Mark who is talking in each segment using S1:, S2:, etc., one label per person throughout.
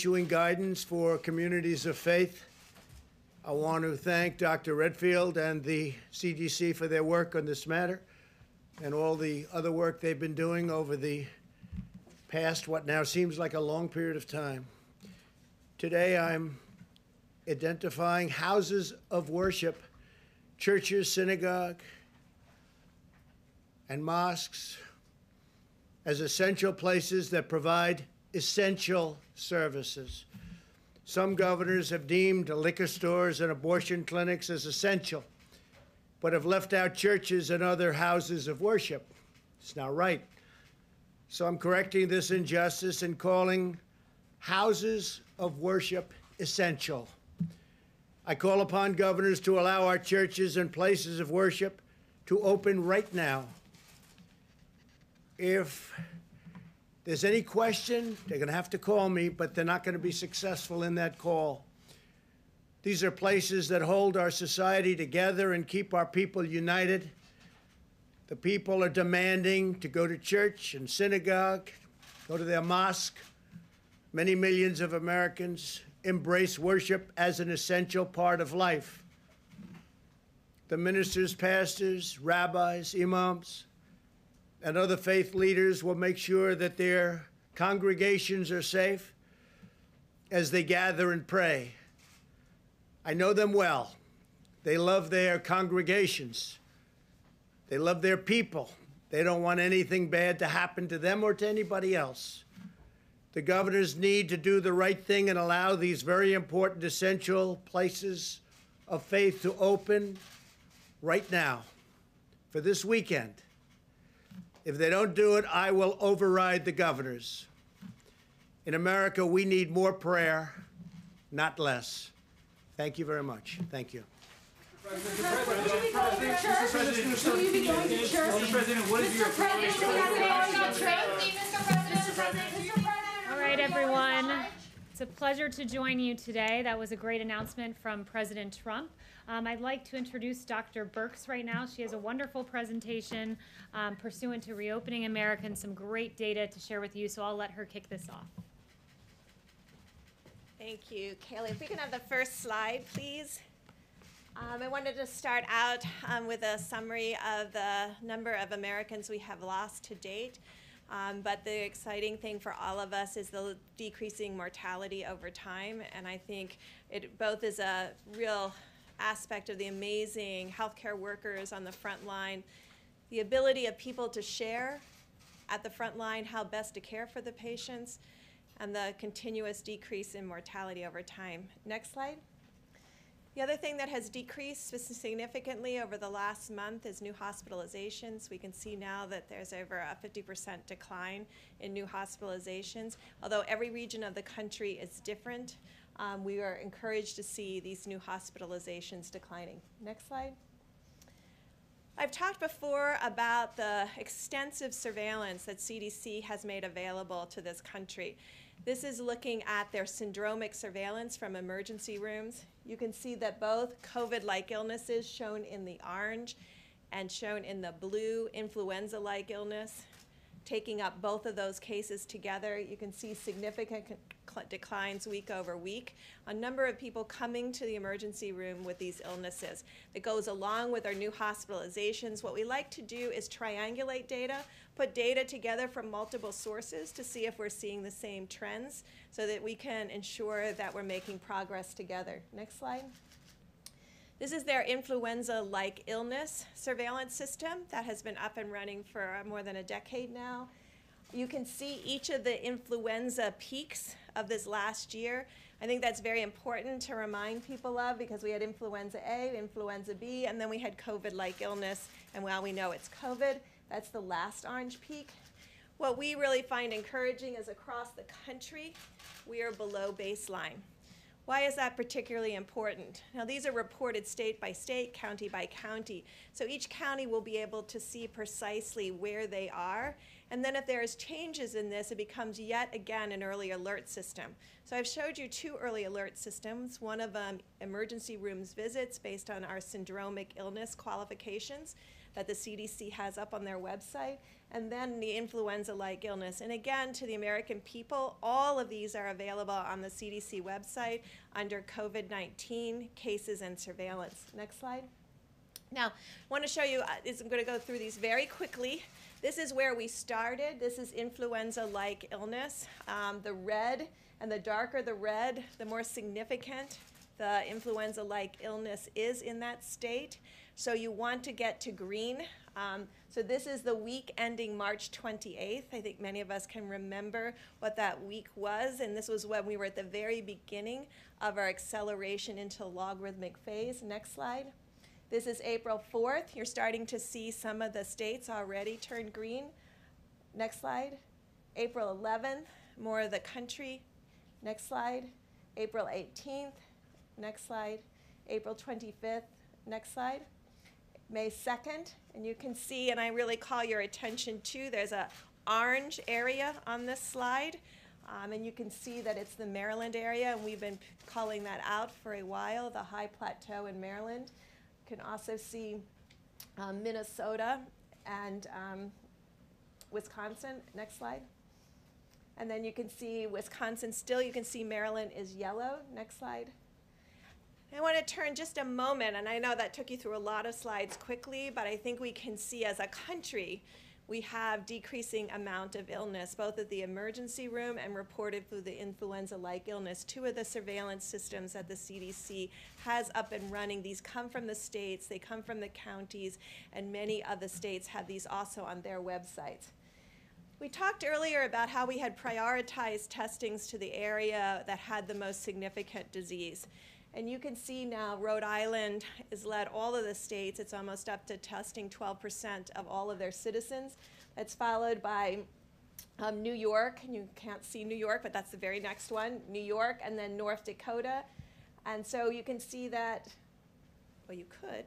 S1: issuing guidance for communities of faith. I want to thank Dr. Redfield and the CDC for their work on this matter and all the other work they've been doing over the past, what now seems like a long period of time. Today, I'm identifying houses of worship, churches, synagogue, and mosques as essential places that provide essential services. Some governors have deemed liquor stores and abortion clinics as essential, but have left out churches and other houses of worship. It's not right. So I'm correcting this injustice and calling houses of worship essential. I call upon governors to allow our churches and places of worship to open right now. If there's any question, they're going to have to call me, but they're not going to be successful in that call. These are places that hold our society together and keep our people united. The people are demanding to go to church and synagogue, go to their mosque. Many millions of Americans embrace worship as an essential part of life. The ministers, pastors, rabbis, imams, and other faith leaders will make sure that their congregations are safe as they gather and pray. I know them well. They love their congregations. They love their people. They don't want anything bad to happen to them or to anybody else. The governors need to do the right thing and allow these very important, essential places of faith to open right now for this weekend. If they don't do it, I will override the governors. In America, we need more prayer, not less. Thank you very much. Thank you.
S2: Mr. President, what is your...
S3: All right, everyone. It's a pleasure to join you today. That was a great announcement from President Trump. I'd like to introduce Dr. Birx right now. She has a wonderful presentation pursuant to Reopening America and some great data to share with you, so I'll let her kick this off.
S4: Thank you, Kaylee. If we can have the first slide, please. I wanted to start out with a summary of the number of Americans we have lost to date. But the exciting thing for all of us is the decreasing mortality over time. And I think it both is a real aspect of the amazing healthcare workers on the front line, the ability of people to share at the front line how best to care for the patients, and the continuous decrease in mortality over time. Next slide. The other thing that has decreased significantly over the last month is new hospitalizations. We can see now that there's over a 50% decline in new hospitalizations. Although every region of the country is different, we are encouraged to see these new hospitalizations declining. Next slide. I've talked before about the extensive surveillance that CDC has made available to this country. This is looking at their syndromic surveillance from emergency rooms. You can see that both COVID-like illnesses, shown in the orange and shown in the blue, influenza-like illness, taking up both of those cases together, you can see significant declines week over week. A number of people coming to the emergency room with these illnesses. That goes along with our new hospitalizations. What we like to do is triangulate data, put data together from multiple sources to see if we're seeing the same trends so that we can ensure that we're making progress together. Next slide. This is their influenza-like illness surveillance system that has been up and running for more than a decade now. You can see each of the influenza peaks of this last year. I think that's very important to remind people of because we had influenza A, influenza B, and then we had COVID-like illness. And while we know it's COVID, that's the last orange peak. What we really find encouraging is across the country, we are below baseline. Why is that particularly important? Now, these are reported state by state, county by county. So each county will be able to see precisely where they are. And then if there's changes in this, it becomes yet again an early alert system. So I've showed you 2 early alert systems, one of them emergency rooms visits based on our syndromic illness qualifications that the CDC has up on their website, and then the influenza-like illness. And again, to the American people, all of these are available on the CDC website under COVID-19 cases and surveillance. Next slide. Now, I want to show you, I'm going to go through these very quickly. This is where we started. This is influenza-like illness. The red, and the darker the red, the more significant the influenza-like illness is in that state. So you want to get to green. So this is the week ending March 28th. I think many of us can remember what that week was, and this was when we were at the very beginning of our acceleration into logarithmic phase. Next slide. This is April 4th. You're starting to see some of the states already turn green. Next slide. April 11th, more of the country. Next slide. April 18th. Next slide. April 25th. Next slide. May 2nd, and you can see, and I really call your attention to, there's an orange area on this slide, and you can see that it's the Maryland area, and we've been calling that out for a while, the high plateau in Maryland. You can also see Minnesota and Wisconsin. Next slide. And then you can see Wisconsin still. You can see Maryland is yellow. Next slide. I want to turn just a moment, and I know that took you through a lot of slides quickly, but I think we can see as a country we have decreasing amount of illness, both at the emergency room and reported through the influenza-like illness. 2 of the surveillance systems that the CDC has up and running, these come from the states, they come from the counties, and many of the states have these also on their websites. We talked earlier about how we had prioritized testings to the area that had the most significant disease. And you can see now Rhode Island has led all of the states. It's almost up to testing 12% of all of their citizens. It's followed by New York, and you can't see New York, but that's the very next one, New York, and then North Dakota. And so you can see that, well, you could.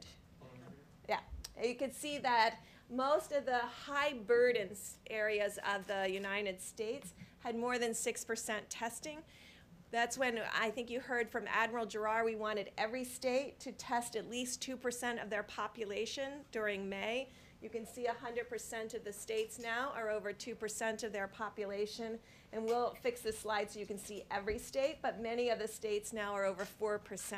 S4: Yeah, you can see that most of the high burden areas of the United States had more than 6% testing. That's when I think you heard from Admiral Giroir, we wanted every state to test at least 2% of their population during May. You can see 100% of the states now are over 2% of their population. And we'll fix this slide so you can see every state, but many of the states now are over 4%.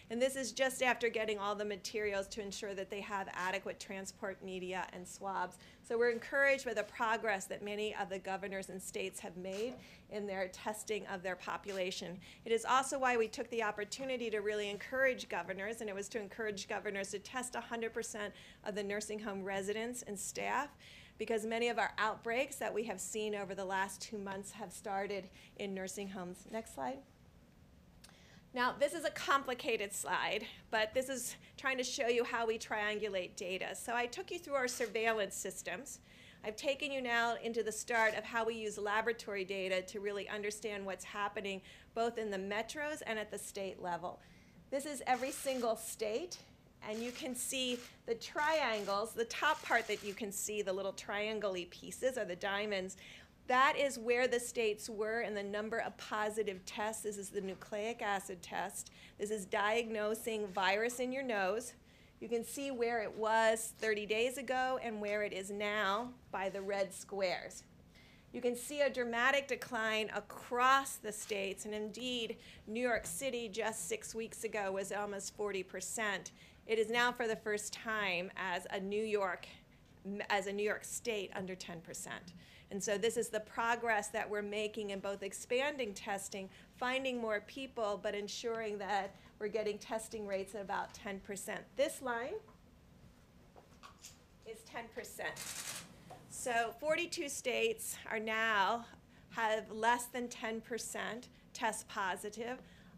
S4: And this is just after getting all the materials to ensure that they have adequate transport media and swabs. So we're encouraged by the progress that many of the governors and states have made in their testing of their population. It is also why we took the opportunity to really encourage governors, and it was to encourage governors to test 100% of the nursing home residents and staff, because many of our outbreaks that we have seen over the last 2 months have started in nursing homes. Next slide. Now, this is a complicated slide, but this is trying to show you how we triangulate data. So I took you through our surveillance systems. I've taken you now into the start of how we use laboratory data to really understand what's happening both in the metros and at the state level. This is every single state. And you can see the triangles, the top part that you can see, the little triangle-y pieces, are the diamonds. That is where the states were in the number of positive tests. This is the nucleic acid test. This is diagnosing virus in your nose. You can see where it was 30 days ago and where it is now by the red squares. You can see a dramatic decline across the states, and indeed, New York City just 6 weeks ago was almost 40%. It is now for the first time as a New York state under 10%. And so this is the progress that we're making in both expanding testing, finding more people, but ensuring that we're getting testing rates at about 10%. This line is 10%. So 42 states are now have less than 10% test positive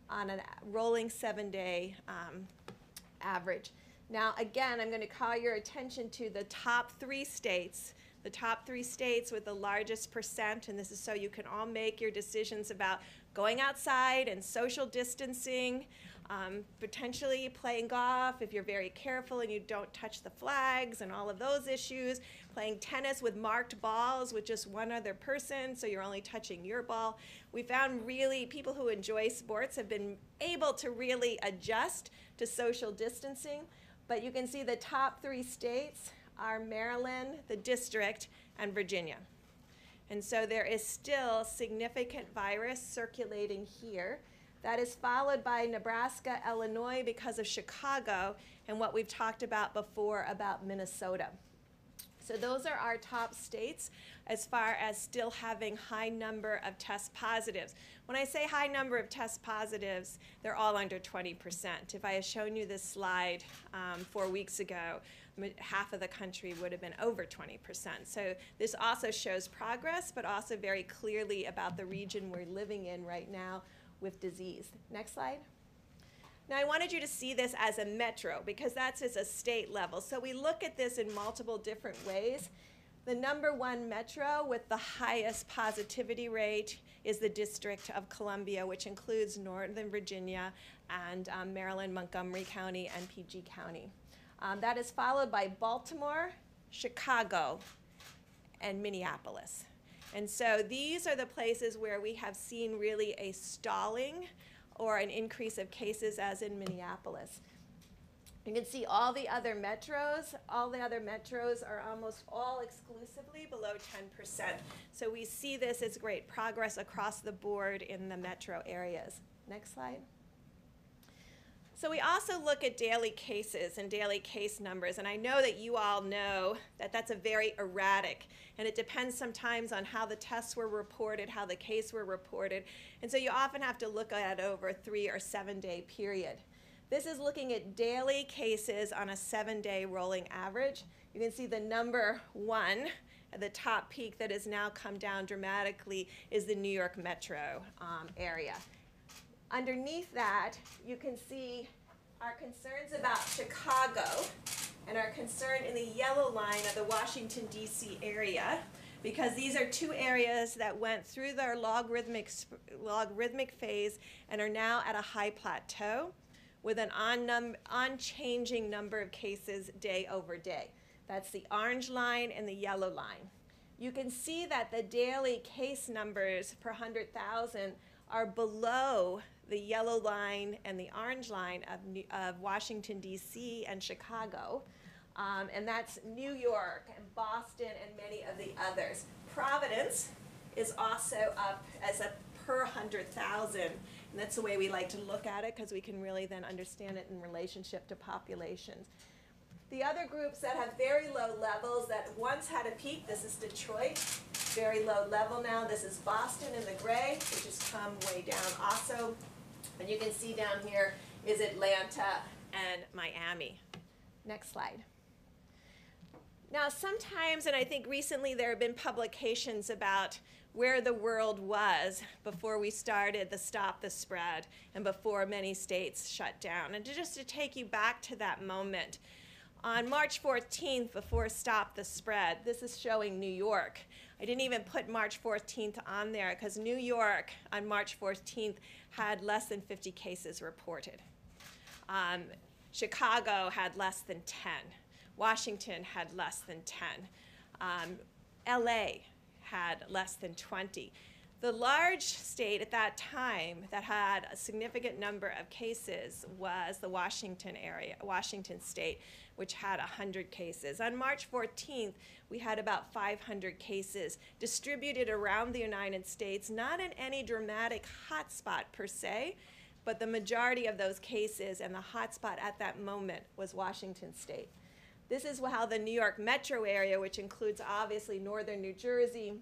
S4: on a rolling 7-day average. Now, again, I'm going to call your attention to the top 3 states, the top 3 states with the largest percent, and this is so you can all make your decisions about going outside and social distancing, potentially playing golf if you're very careful and you don't touch the flags and all of those issues, playing tennis with marked balls with just one other person, so you're only touching your ball. We found really people who enjoy sports have been able to really adjust to social distancing. But you can see the top 3 states are Maryland, the district, and Virginia. And so there is still significant virus circulating here. That is followed by Nebraska, Illinois because of Chicago, and what we've talked about before about Minnesota. So those are our top states as far as still having high number of test positives. When I say high number of test positives, they're all under 20%. If I had shown you this slide 4 weeks ago, half of the country would have been over 20%. So this also shows progress, but also very clearly about the region we're living in right now with disease. Next slide. Now I wanted you to see this as a metro because that's as a state level. So we look at this in multiple different ways. The number 1 metro with the highest positivity rate is the District of Columbia, which includes Northern Virginia and Maryland, Montgomery County, and PG County. That is followed by Baltimore, Chicago, and Minneapolis. And so these are the places where we have seen really a stalling or an increase of cases, as in Minneapolis. You can see all the other metros are almost all exclusively below 10%. So we see this as great progress across the board in the metro areas. Next slide. So we also look at daily cases and daily case numbers, and I know that you all know that that's a very erratic, and it depends sometimes on how the tests were reported, how the case were reported, and so you often have to look at it over a 3 or 7 day period. This is looking at daily cases on a 7-day rolling average. You can see the number 1 at the top peak that has now come down dramatically is the New York metro area. Underneath that, you can see our concerns about Chicago and our concern in the yellow line of the Washington, D.C. area, because these are 2 areas that went through their logarithmic phase and are now at a high plateau with an unchanging number of cases day over day. That's the orange line and the yellow line. You can see that the daily case numbers per 100,000 are below the yellow line and the orange line of Washington, D.C. and Chicago. And that's New York and Boston and many of the others. Providence is also up as a per 100,000. And that's the way we like to look at it because we can really then understand it in relationship to populations. The other groups that have very low levels that once had a peak, this is Detroit, very low level now. This is Boston in the gray, which has come way down also. And you can see down here is Atlanta and Miami. Next slide. Now sometimes, and I think recently there have been publications about where the world was before we started the Stop the Spread and before many states shut down. And just to take you back to that moment, on March 14th, before Stop the Spread, this is showing New York. I didn't even put March 14th on there because New York on March 14th had less than 50 cases reported. Chicago had less than 10. Washington had less than 10. LA had less than 20. The large state at that time that had a significant number of cases was the Washington area, Washington state, which had 100 cases. On March 14th, we had about 500 cases distributed around the United States, not in any dramatic hotspot per se, but the majority of those cases and the hotspot at that moment was Washington state. This is how the New York metro area, which includes obviously northern New Jersey,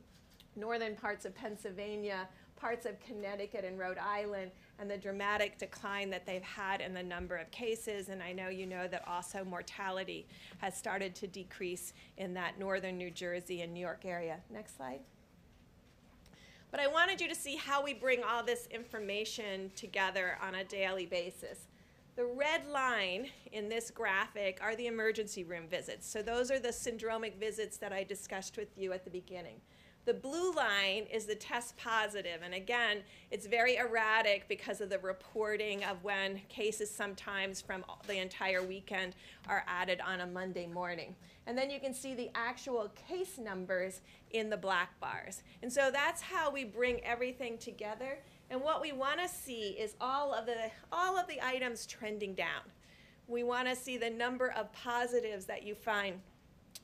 S4: northern parts of Pennsylvania, parts of Connecticut and Rhode Island, and the dramatic decline that they've had in the number of cases. And I know you know that also mortality has started to decrease in that northern New Jersey and New York area. Next slide. But I wanted you to see how we bring all this information together on a daily basis. The red line in this graphic are the emergency room visits. So those are the syndromic visits that I discussed with you at the beginning. The blue line is the test positive, and again, it's very erratic because of the reporting of when cases sometimes from the entire weekend are added on a Monday morning. And then you can see the actual case numbers in the black bars. And so that's how we bring everything together. And what we want to see is all of the items trending down. We want to see the number of positives that you find,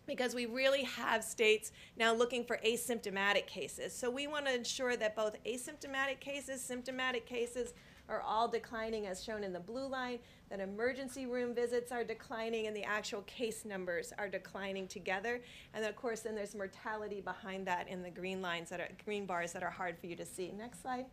S4: because we really have states now looking for asymptomatic cases. So we want to ensure that both asymptomatic cases, symptomatic cases are all declining as shown in the blue line, that emergency room visits are declining, and the actual case numbers are declining together. And of course, then there's mortality behind that in the green bars that are hard for you to see. Next slide.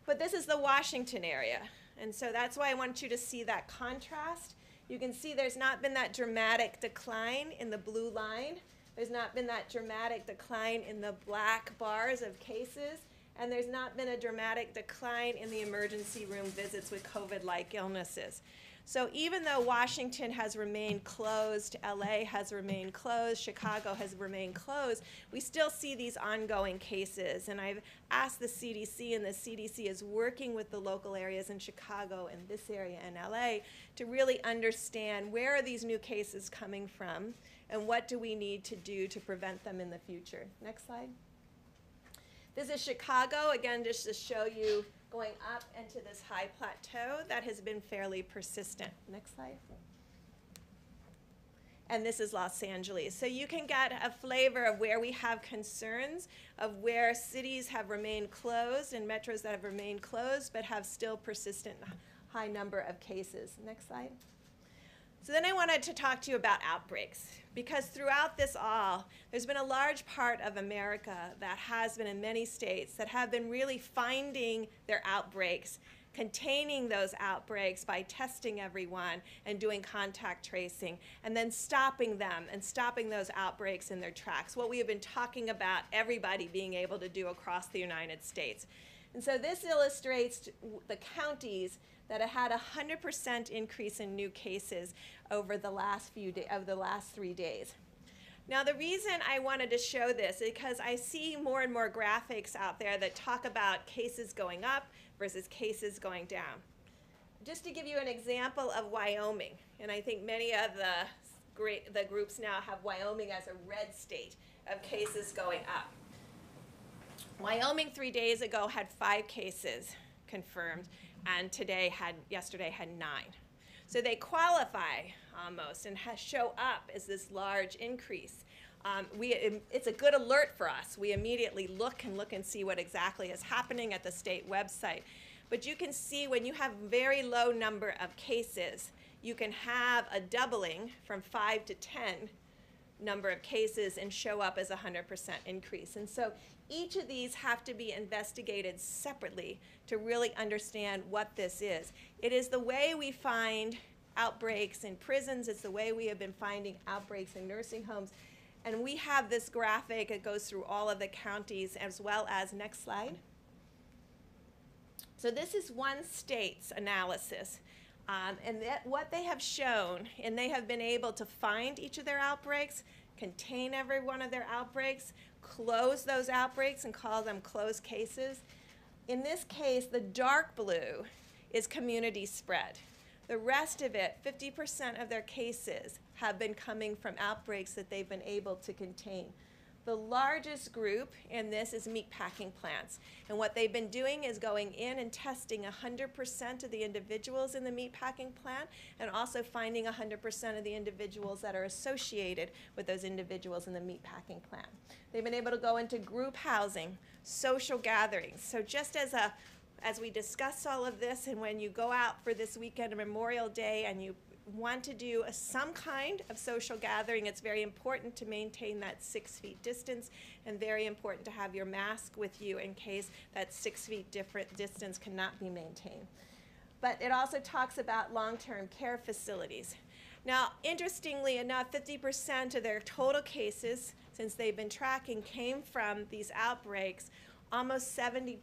S4: But this is the Washington area. And so that's why I want you to see that contrast. You can see there's not been that dramatic decline in the blue line. There's not been that dramatic decline in the black bars of cases. And there's not been a dramatic decline in the emergency room visits with COVID-like illnesses. So even though Washington has remained closed, LA has remained closed, Chicago has remained closed, we still see these ongoing cases. And I've asked the CDC, and the CDC is working with the local areas in Chicago and this area in LA to really understand where are these new cases coming from and what do we need to do to prevent them in the future. Next slide. This is Chicago, again, just to show you going up into this high plateau that has been fairly persistent. Next slide. And this is Los Angeles. So you can get a flavor of where we have concerns, of where cities have remained closed and metros that have remained closed but have still persistent high number of cases. Next slide. So then I wanted to talk to you about outbreaks, because throughout this all, there's been a large part of America that has been in many states that have been really finding their outbreaks, containing those outbreaks by testing everyone and doing contact tracing, and then stopping them and stopping those outbreaks in their tracks, what we have been talking about everybody being able to do across the United States. And so this illustrates the counties that had a 100% increase in new cases over the last 3 days. Now, the reason I wanted to show this is because I see more and more graphics out there that talk about cases going up versus cases going down. Just to give you an example of Wyoming, and I think many of the groups now have Wyoming as a red state of cases going up. Wyoming 3 days ago had 5 cases confirmed, and yesterday had 9. So they qualify almost and show up as this large increase. It's a good alert for us. We immediately look and see what exactly is happening at the state website. But you can see when you have very low number of cases, you can have a doubling from 5 to 10 number of cases and show up as a 100% increase. And so each of these have to be investigated separately to really understand what this is. It is the way we find outbreaks in prisons. It's the way we have been finding outbreaks in nursing homes. And we have this graphic that goes through all of the counties as well as, next slide. So this is one state's analysis. And what they have shown, and they have been able to find each of their outbreaks, contain every one of their outbreaks, close those outbreaks and call them closed cases. In this case, the dark blue is community spread. The rest of it, 50% of their cases have been coming from outbreaks that they've been able to contain. The largest group in this is meatpacking plants. And what they've been doing is going in and testing 100% of the individuals in the meatpacking plant, and also finding 100% of the individuals that are associated with those individuals in the meatpacking plant. They've been able to go into group housing, social gatherings. So just as we discuss all of this, and when you go out for this weekend of Memorial Day and you want to do some kind of social gathering, it's very important to maintain that 6 feet distance, and very important to have your mask with you in case that 6 feet different distance cannot be maintained. But it also talks about long-term care facilities. Now, interestingly enough, 50% of their total cases, since they've been tracking, came from these outbreaks. Almost 70+%,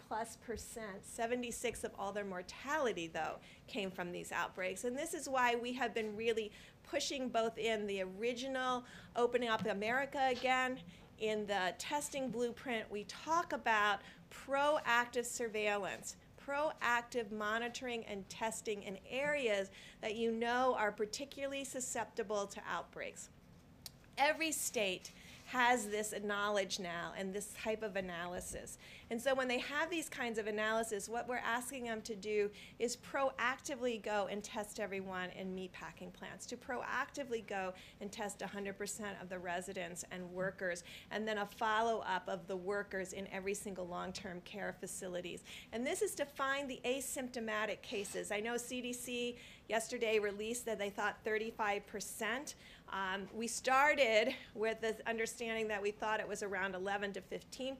S4: 76 of all their mortality, though, came from these outbreaks. And this is why we have been really pushing both in the original Opening Up America Again in the testing blueprint, we talk about proactive surveillance, proactive monitoring and testing in areas that you know are particularly susceptible to outbreaks. Every state has this knowledge now and this type of analysis. And so when they have these kinds of analysis, what we're asking them to do is proactively go and test everyone in meatpacking plants, to proactively go and test 100% of the residents and workers, and then a follow-up of the workers in every single long-term care facilities. And this is to find the asymptomatic cases. I know CDC yesterday released that they thought 35%. We started with the understanding that we thought it was around 11 to 15%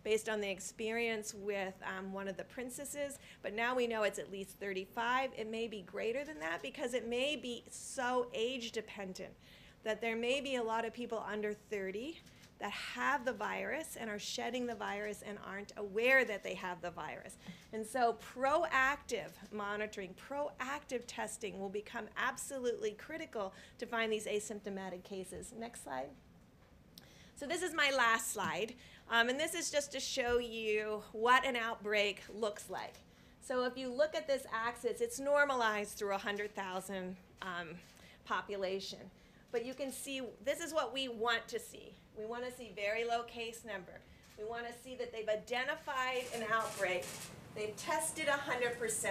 S4: based on the experience with one of the princesses, but now we know it's at least 35. It may be greater than that because it may be so age dependent that there may be a lot of people under 30 that have the virus and are shedding the virus and aren't aware that they have the virus. And so proactive monitoring, proactive testing will become absolutely critical to find these asymptomatic cases. Next slide. So this is my last slide, and this is just to show you what an outbreak looks like. So if you look at this axis, it's normalized through 100,000 population. But you can see this is what we want to see. We want to see very low case number. We want to see that they've identified an outbreak. They've tested 100%.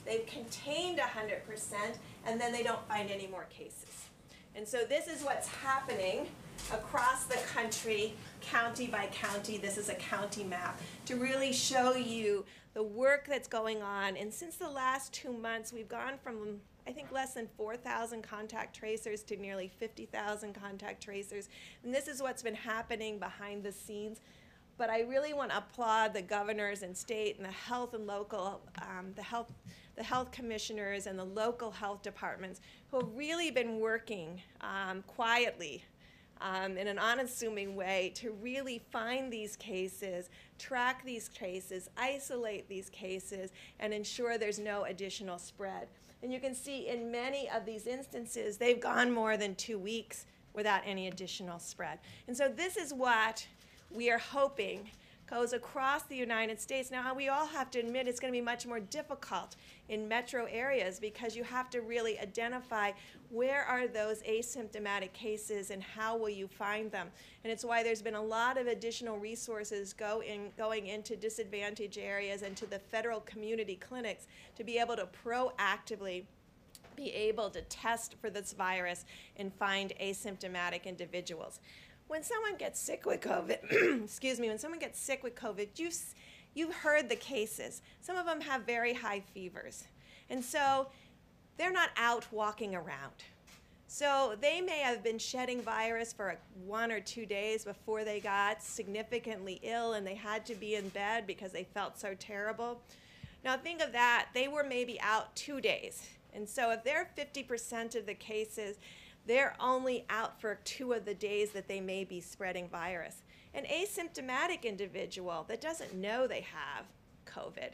S4: They've contained 100%, and then they don't find any more cases. And so this is what's happening across the country, county by county. This is a county map to really show you the work that's going on. And since the last 2 months, we've gone from, I think, less than 4,000 contact tracers to nearly 50,000 contact tracers. And this is what's been happening behind the scenes. But I really want to applaud the governors and state and the health and local, the health commissioners and the local health departments who have really been working quietly in an unassuming way to really find these cases, track these cases, isolate these cases, and ensure there's no additional spread. And you can see in many of these instances, they've gone more than 2 weeks without any additional spread. And so this is what we are hoping goes across the United States. Now, we all have to admit it's going to be much more difficult in metro areas because you have to really identify where are those asymptomatic cases and how will you find them. And it's why there's been a lot of additional resources going into disadvantaged areas and to the federal community clinics to be able to proactively be able to test for this virus and find asymptomatic individuals. When someone gets sick with COVID, excuse me, when someone gets sick with COVID, you've heard the cases. Some of them have very high fevers. And so they're not out walking around. So they may have been shedding virus for 1 or 2 days before they got significantly ill and they had to be in bed because they felt so terrible. Now think of that, they were maybe out 2 days. And so if they're 50% of the cases, they're only out for 2 of the days that they may be spreading virus. An asymptomatic individual that doesn't know they have COVID,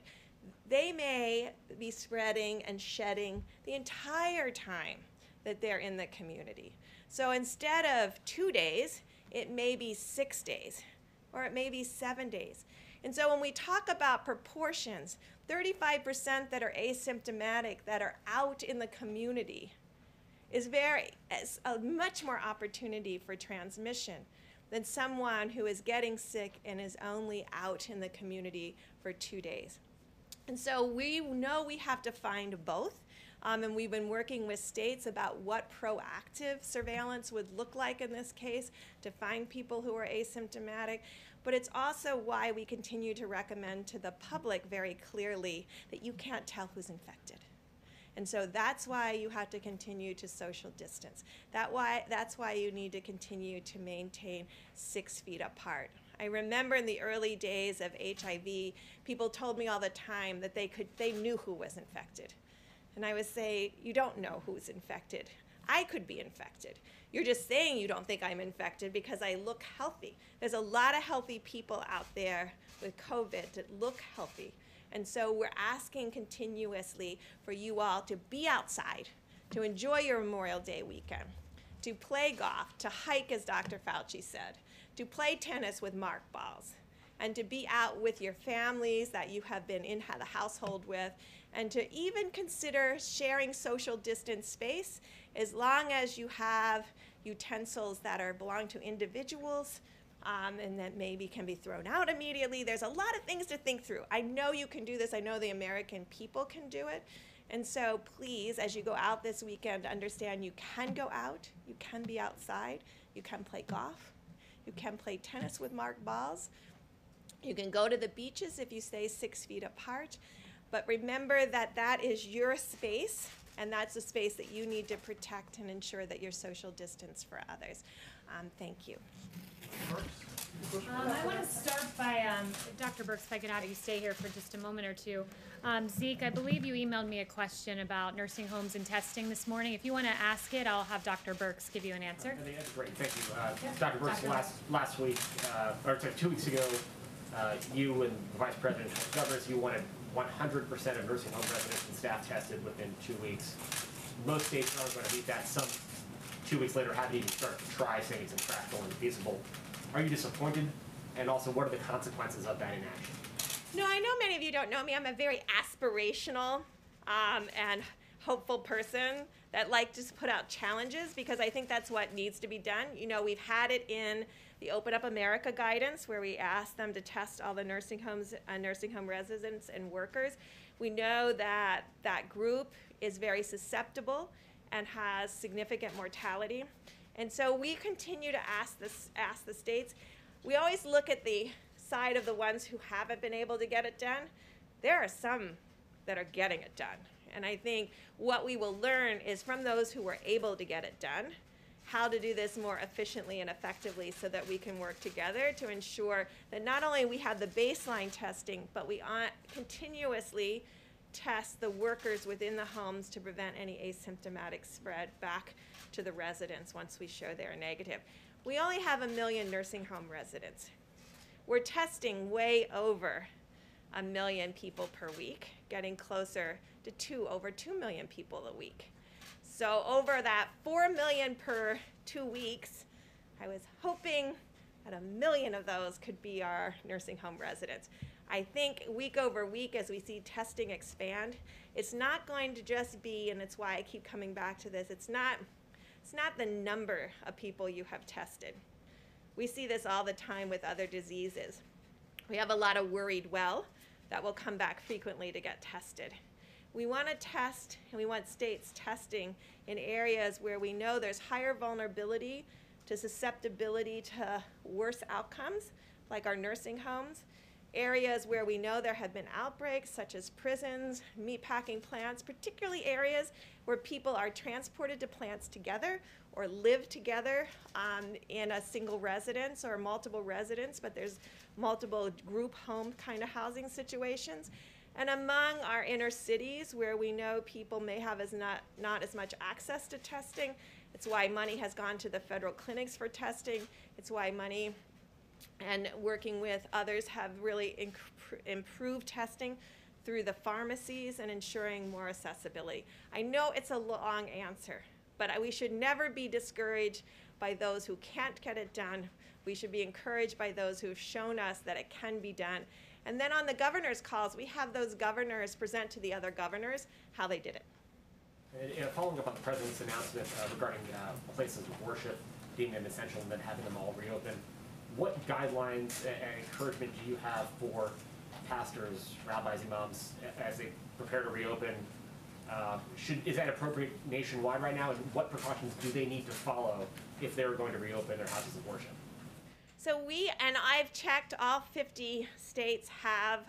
S4: they may be spreading and shedding the entire time that they're in the community. So instead of 2 days, it may be 6 days, or it may be 7 days. And so when we talk about proportions, 35% that are asymptomatic, that are out in the community, is a much more opportunity for transmission than someone who is getting sick and is only out in the community for 2 days. And so we know we have to find both, and we've been working with states about what proactive surveillance would look like in this case to find people who are asymptomatic. But it's also why we continue to recommend to the public very clearly that you can't tell who's infected. And so that's why you have to continue to social distance. That's why you need to continue to maintain 6 feet apart. I remember in the early days of HIV, people told me all the time that they knew who was infected. And I would say, you don't know who's infected. I could be infected. You're just saying you don't think I'm infected because I look healthy. There's a lot of healthy people out there with COVID that look healthy. And so we're asking continuously for you all to be outside, to enjoy your Memorial Day weekend, to play golf, to hike, as Dr. Fauci said, to play tennis with mark balls, and to be out with your families that you have been in the household with, and to even consider sharing social distance space as long as you have utensils that belong to individuals and that maybe can be thrown out immediately. There's a lot of things to think through. I know you can do this. I know the American people can do it. And so please, as you go out this weekend, understand you can go out, you can be outside, you can play golf, you can play tennis with marked balls, you can go to the beaches if you stay 6 feet apart. But remember that that is your space, and that's the space that you need to protect and ensure that you're social distance for others. Thank you.
S3: I want to start by, Dr. Burks, if I could have you stay here for just a moment or two. Zeke, I believe you emailed me a question about nursing homes and testing this morning. If you want to ask it, I'll have Dr. Burks give you an answer.
S5: I think that's great. Thank you. Dr. Burks, last week, or sorry, 2 weeks ago, you and the Vice President of Governors, you wanted 100% of nursing home residents and staff tested within 2 weeks. Most states aren't going to meet that. Some 2 weeks later haven't even started to try, saying it's impractical and infeasible. Are you disappointed? And also, what are the consequences of that inaction?
S4: No, I know many of you don't know me. I'm a very aspirational and hopeful person that like to put out challenges, because I think that's what needs to be done. You know, we've had it in the Open Up America guidance, where we ask them to test all the nursing homes, nursing home residents and workers. We know that that group is very susceptible and has significant mortality. And so we continue to ask the states. We always look at the side of the ones who haven't been able to get it done. There are some that are getting it done. And I think what we will learn is from those who were able to get it done, how to do this more efficiently and effectively so that we can work together to ensure that not only we have the baseline testing, but we continuously test the workers within the homes to prevent any asymptomatic spread back to the residents once we show they're negative. We only have 1 million nursing home residents. We're testing way over 1 million people per week, getting closer to over 2 million people a week. So over that 4 million per 2 weeks, I was hoping that 1 million of those could be our nursing home residents. I think week over week, as we see testing expand, it's not going to just be, and it's why I keep coming back to this, it's not the number of people you have tested. We see this all the time with other diseases. We have a lot of worried well that will come back frequently to get tested. We want to test, and we want states testing in areas where we know there's higher vulnerability to susceptibility to worse outcomes, like our nursing homes, areas where we know there have been outbreaks, such as prisons, meatpacking plants, particularly areas where people are transported to plants together or live together in a single residence or multiple residents, but there's multiple group home kind of housing situations. And among our inner cities, where we know people may have not as much access to testing, it's why money has gone to the federal clinics for testing. It's why money and working with others have really improved testing through the pharmacies and ensuring more accessibility. I know it's a long answer, but we should never be discouraged by those who can't get it done. We should be encouraged by those who have shown us that it can be done. And then on the governor's calls, we have those governors present to the other governors how they did it.
S5: And following up on the president's announcement regarding places of worship deeming them essential and then having them all reopen, what guidelines and encouragement do you have for pastors, rabbis, imams, as they prepare to reopen? Is that appropriate nationwide right now? And what precautions do they need to follow if they're going to reopen their houses of worship?
S4: So and I've checked, all 50 states have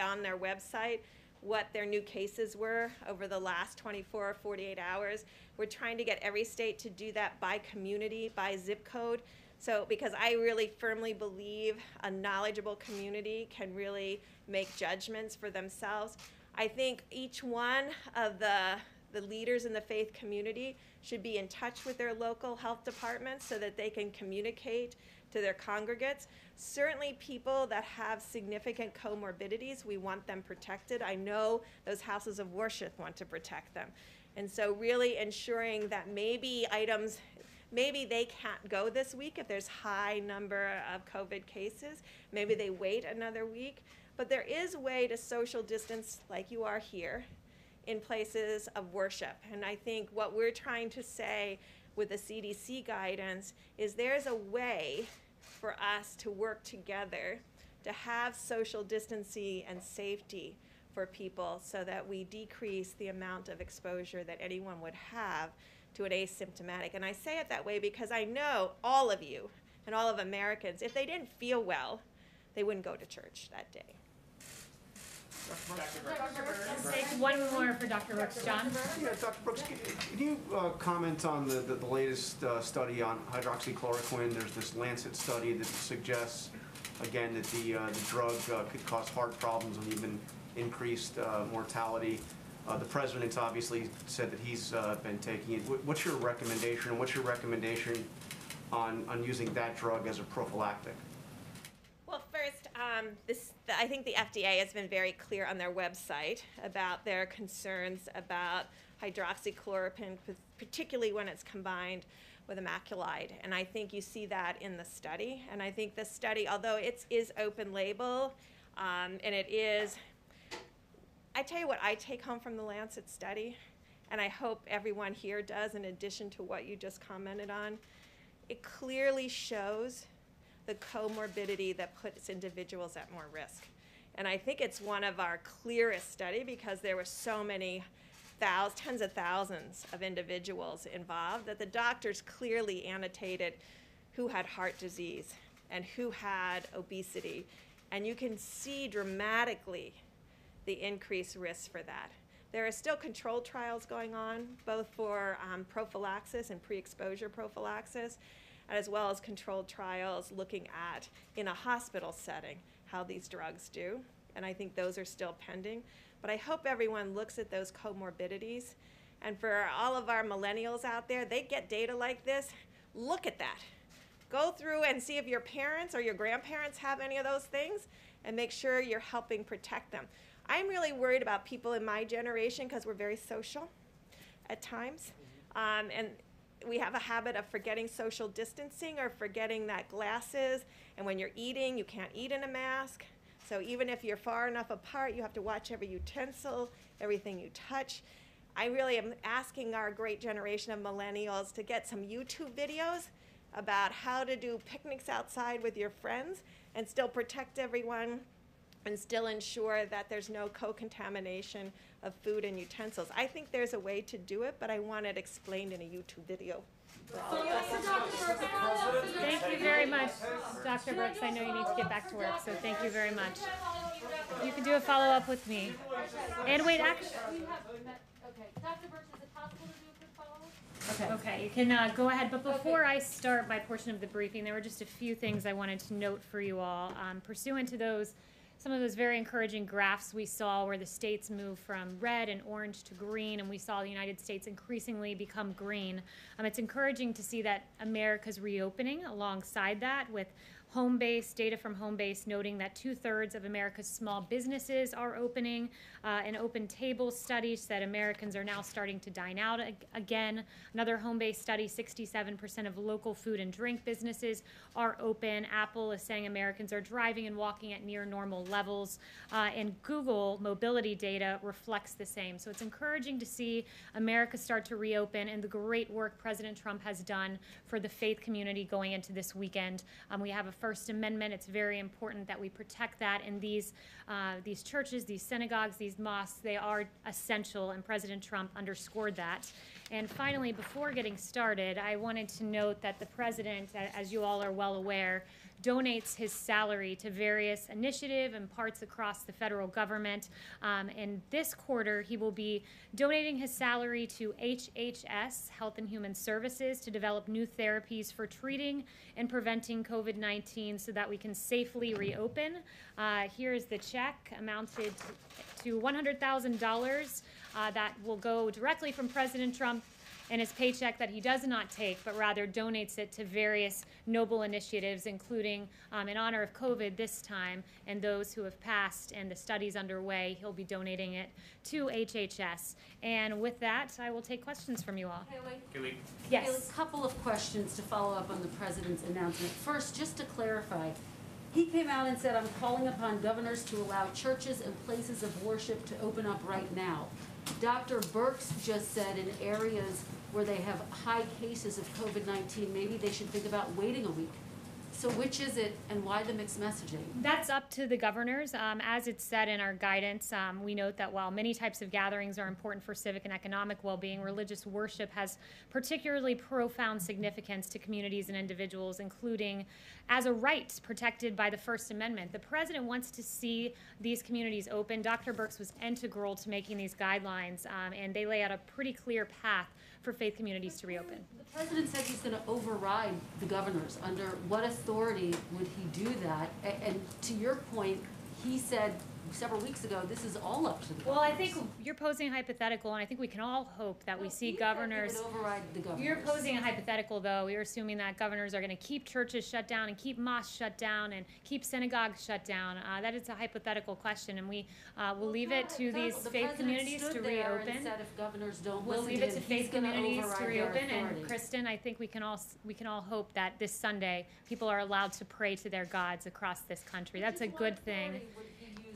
S4: on their website what their new cases were over the last 24 or 48 hours. We're trying to get every state to do that by community, by zip code. So, because I really firmly believe a knowledgeable community can really make judgments for themselves. I think each one of the leaders in the faith community should be in touch with their local health departments so that they can communicate to their congregates. Certainly people that have significant comorbidities, we want them protected. I know those houses of worship want to protect them. And so really ensuring that maybe items, Maybe they can't go this week if there's high number of COVID cases. Maybe they wait another week. But there is a way to social distance like you are here in places of worship. And I think what we're trying to say with the CDC guidance is there's a way for us to work together to have social distancing and safety for people so that we decrease the amount of exposure that anyone would have to an asymptomatic. And I say it that way because I know all of you and all of Americans, if they didn't feel well, they wouldn't go to church that day.
S3: Let's take one more for Dr. Brooks. John?
S6: Yeah, Dr. Brooks, can you comment on the latest study on hydroxychloroquine? There's this Lancet study that suggests, again, that the drug could cause heart problems and even increased mortality. The president's obviously said that he's been taking it. What's your recommendation, and what's your recommendation on using that drug as a prophylactic?
S4: Well, first, I think the FDA has been very clear on their website about their concerns about hydroxychloroquine, particularly when it's combined with a macrolide. And I think you see that in the study. And I think the study, although it is open label, and it is, I tell you what I take home from the Lancet study, and I hope everyone here does in addition to what you just commented on, it clearly shows the comorbidity that puts individuals at more risk. And I think it's one of our clearest study because there were so many tens of thousands of individuals involved that the doctors clearly annotated who had heart disease and who had obesity. And you can see dramatically the increased risk for that. There are still controlled trials going on, both for prophylaxis and pre-exposure prophylaxis, as well as controlled trials looking at, in a hospital setting, how these drugs do. And I think those are still pending. But I hope everyone looks at those comorbidities. And for all of our millennials out there, they get data like this. Look at that. Go through and see if your parents or your grandparents have any of those things and make sure you're helping protect them. I'm really worried about people in my generation because we're very social at times. And we have a habit of forgetting social distancing or forgetting that glasses, and when you're eating, you can't eat in a mask. So even if you're far enough apart, you have to watch every utensil, everything you touch. I really am asking our great generation of millennials to get some YouTube videos about how to do picnics outside with your friends and still protect everyone and still ensure that there's no co-contamination of food and utensils. I think there's a way to do it, but I want it explained in a YouTube video.
S3: Thank you very much, Dr. Brooks. I know you need to get back to work, so thank you very much. You can do a follow-up with me. And wait, actually...
S7: Okay, Dr. Brooks, is it possible to do a quick follow-up?
S3: Okay, you can go ahead. But before I start my portion of the briefing, there were just a few things I wanted to note for you all. Pursuant to some of those very encouraging graphs we saw where the states moved from red and orange to green, and we saw the United States increasingly become green. It's encouraging to see that America's reopening alongside that, with data from Homebase noting that 2/3 of America's small businesses are opening. An Open Table study said Americans are now starting to dine out again. Another Homebase study, 67% of local food and drink businesses are open. Apple is saying Americans are driving and walking at near normal levels. And Google mobility data reflects the same. So it's encouraging to see America start to reopen and the great work President Trump has done for the faith community going into this weekend. We have a First Amendment. It's very important that we protect that. And these churches, these synagogues, these mosques, they are essential, and President Trump underscored that. And finally, before getting started, I wanted to note that the president, as you all are well aware, donates his salary to various initiatives and parts across the federal government. In this quarter, he will be donating his salary to HHS, Health and Human Services, to develop new therapies for treating and preventing COVID-19 so that we can safely reopen. Here is the check, amounted to $100,000 that will go directly from President Trump and his paycheck that he does not take, but rather donates it to various noble initiatives, including in honor of COVID this time and those who have passed and the studies underway. He'll be donating it to HHS. And with that, I will take questions from you all.
S7: Haley,
S3: Yes.
S7: a couple of questions to follow up on the president's announcement. First, just to clarify, he came out and said, I'm calling upon governors to allow churches and places of worship to open up right now. Dr. Birx just said in areas where they have high cases of COVID-19, maybe they should think about waiting a week. So which is it, and why the mixed messaging?
S3: That's up to the governors. As it's said in our guidance, we note that while many types of gatherings are important for civic and economic well-being, religious worship has particularly profound significance to communities and individuals, including as a right protected by the First Amendment. The president wants to see these communities open. Dr. Birx was integral to making these guidelines, and they lay out a pretty clear path for faith communities to reopen.
S7: The president said he's going to override the governors. Under what authority would he do that? And to your point, he said several weeks ago, this is all up to the governors.
S3: Well, I think you're posing a hypothetical, and I think we can all hope that we see governors.
S7: He would override the governors.
S3: You're posing a hypothetical, though. You're assuming that governors are going to keep churches shut down and keep mosques shut down and keep synagogues shut down. That is a hypothetical question, and we will leave it to these faith communities to reopen.
S7: And said if governors don't
S3: We'll
S7: listen
S3: leave
S7: to
S3: it to
S7: him,
S3: faith
S7: he's gonna
S3: communities to
S7: override their
S3: reopen.
S7: authority.
S3: And Kristen, I think we can all hope that this Sunday people are allowed to pray to their gods across this country. That's a good thing.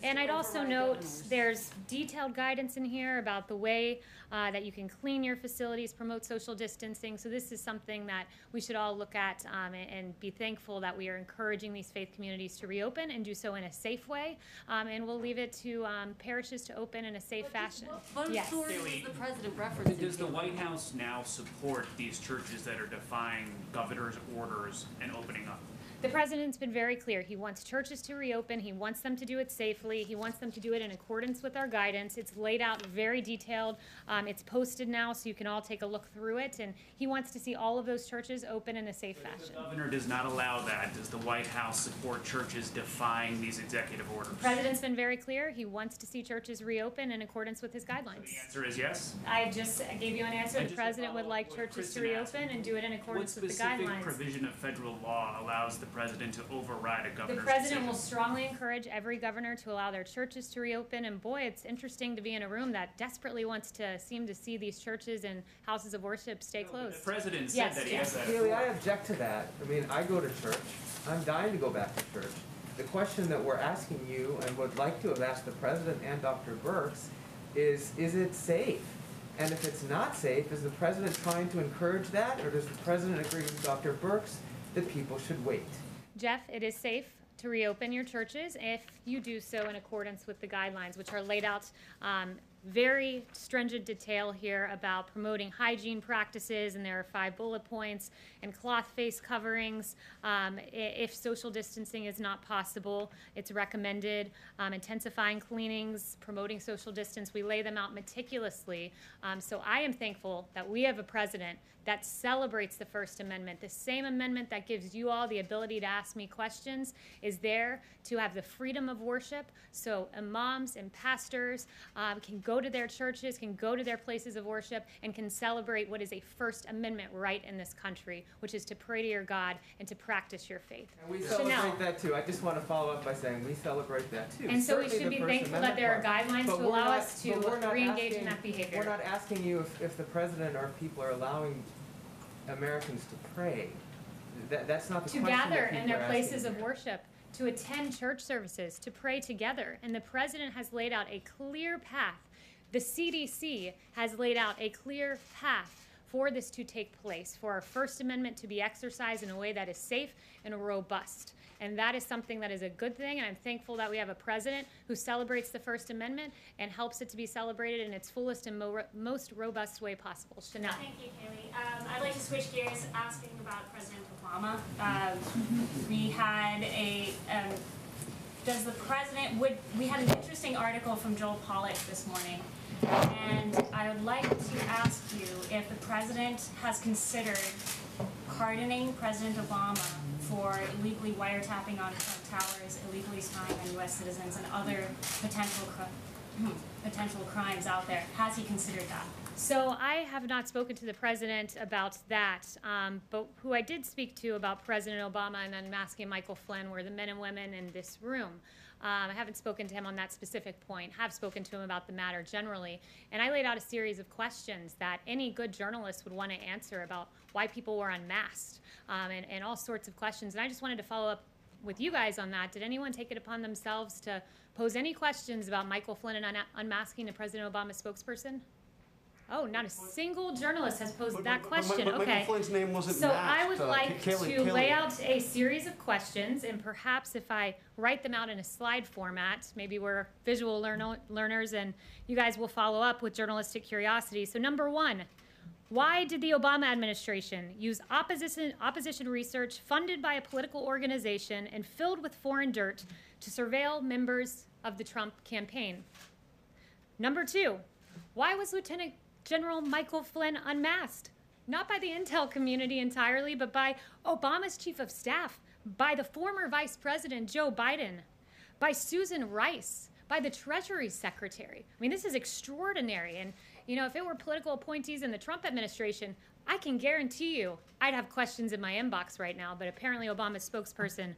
S3: And I'd also note there's detailed guidance in here about the way that you can clean your facilities, promote social distancing. So this is something that we should all look at and be thankful that we are encouraging these faith communities to reopen and do so in a safe way. And we'll leave it to parishes to open in a safe fashion.
S7: What
S3: Yes.
S7: authority is the president referencing?
S2: Does the
S7: here?
S2: White House now support these churches that are defying governor's orders and opening up?
S3: The president's been very clear. He wants churches to reopen. He wants them to do it safely. He wants them to do it in accordance with our guidance. It's laid out very detailed. It's posted now, so you can all take a look through it. And he wants to see all of those churches open in a safe
S2: If
S3: fashion.
S2: the governor does not allow that, does the White House support churches defying these executive orders?
S3: The president's been very clear. He wants to see churches reopen in accordance with his
S2: The
S3: guidelines.
S2: answer is yes.
S3: I just gave you an answer.
S2: And
S3: The
S2: just to
S3: president would
S2: follow
S3: like
S2: up what
S3: churches to
S2: Kristen asked,
S3: reopen and do it in
S2: What
S3: accordance with the
S2: specific
S3: guidelines.
S2: provision of federal law allows the president to override a
S3: The
S2: governor's
S3: president will
S2: decision?
S3: strongly encourage every governor to allow their churches to reopen. And boy, it's interesting to be in a room that desperately wants to seem to see these churches and houses of worship stay
S2: The
S3: closed.
S2: president said
S3: Yes,
S2: that he
S3: yes.
S2: has that
S8: Haley, I
S2: authority.
S8: object to that. I mean, I go to church. I'm dying to go back to church. The question that we're asking you and would like to have asked the president and Dr. Birx is it safe? And if it's not safe, is the president trying to encourage that, or does the president agree with Dr. Birx that people should wait?
S3: Jeff, it is safe to reopen your churches if you do so in accordance with the guidelines, which are laid out very stringent detail here about promoting hygiene practices, and there are 5 bullet points, and cloth face coverings. If social distancing is not possible, it's recommended. Intensifying cleanings, promoting social distance, we lay them out meticulously. So I am thankful that we have a president that celebrates the First Amendment. The same amendment that gives you all the ability to ask me questions is there to have the freedom of worship, so imams and pastors can go to their churches, can go to their places of worship, and can celebrate what is a First Amendment right in this country, which is to pray to your God and to practice your faith.
S8: And we
S3: Chanel.
S8: celebrate that too. I just want to follow up by saying we celebrate that too.
S3: And so we
S8: Certainly
S3: should
S8: the
S3: be
S8: First
S3: thankful that
S8: Amendment
S3: there are
S8: part.
S3: guidelines
S8: But
S3: to
S8: we're
S3: allow
S8: not-
S3: us to
S8: but we're not
S3: re-engage in
S8: asking-
S3: that behavior.
S8: We're not asking you if the president or people are allowing Americans to pray. That's not the
S3: To
S8: question that
S3: gather
S8: people
S3: in their
S8: are
S3: places
S8: asking
S3: of
S8: here.
S3: worship, to attend church services, to pray together. And the president has laid out a clear path. The CDC has laid out a clear path for this to take place, for our First Amendment to be exercised in a way that is safe and robust. And that is something that is a good thing, and I'm thankful that we have a president who celebrates the First Amendment and helps it to be celebrated in its fullest and most robust way possible. Chanel.
S9: Thank you, Kaylee. I'd like to switch gears asking about President Obama. We had does the president, we had an interesting article from Joel Pollak this morning, and I would like to ask you if the president has considered pardoning President Obama for illegally wiretapping on Trump towers, illegally spying on U.S. citizens, and other potential potential crimes out there. Has he considered that?
S3: So I have not spoken to the president about that, but who I did speak to about President Obama and unmasking Michael Flynn were the men and women in this room. I haven't spoken to him on that specific point, have spoken to him about the matter generally, and I laid out a series of questions that any good journalist would want to answer about why people were unmasked, and all sorts of questions. And I just wanted to follow up with you guys on that. Did anyone take it upon themselves to pose any questions about Michael Flynn and unmasking the President Obama spokesperson? Oh, not a single journalist has posed that question.
S6: But
S3: okay.
S6: Michael Flynn's name wasn't
S3: So
S6: matched.
S3: I would like
S6: Kaylee,
S3: to lay out a series of questions, and perhaps if I write them out in a slide format, maybe we're visual learners, and you guys will follow up with journalistic curiosity. So number one, why did the Obama administration use opposition research funded by a political organization and filled with foreign dirt to surveil members of the Trump campaign? Number two, why was Lieutenant General Michael Flynn unmasked? Not by the intel community entirely, but by Obama's chief of staff, by the former Vice President Joe Biden, by Susan Rice, by the Treasury Secretary. I mean, this is extraordinary. And, you know, if it were political appointees in the Trump administration, I can guarantee you I'd have questions in my inbox right now, but apparently Obama's spokesperson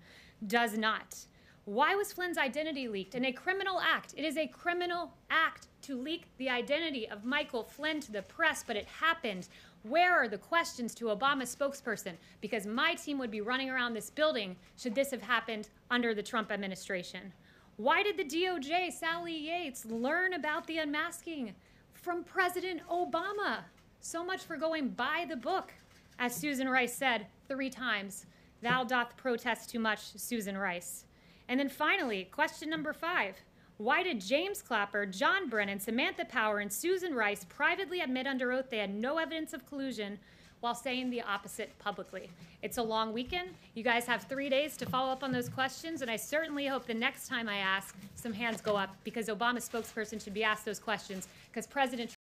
S3: does not. Why was Flynn's identity leaked? In a criminal act. It is a criminal act to leak the identity of Michael Flynn to the press, but it happened. Where are the questions to Obama's spokesperson? Because my team would be running around this building should this have happened under the Trump administration. Why did the DOJ, Sally Yates, learn about the unmasking from President Obama? So much for going by the book. As Susan Rice said 3 times, thou doth protest too much, Susan Rice. And then finally, question number 5. Why did James Clapper, John Brennan, Samantha Power, and Susan Rice privately admit under oath they had no evidence of collusion while saying the opposite publicly? It's a long weekend. You guys have 3 days to follow up on those questions, and I certainly hope the next time I ask, some hands go up, because Obama's spokesperson should be asked those questions, because President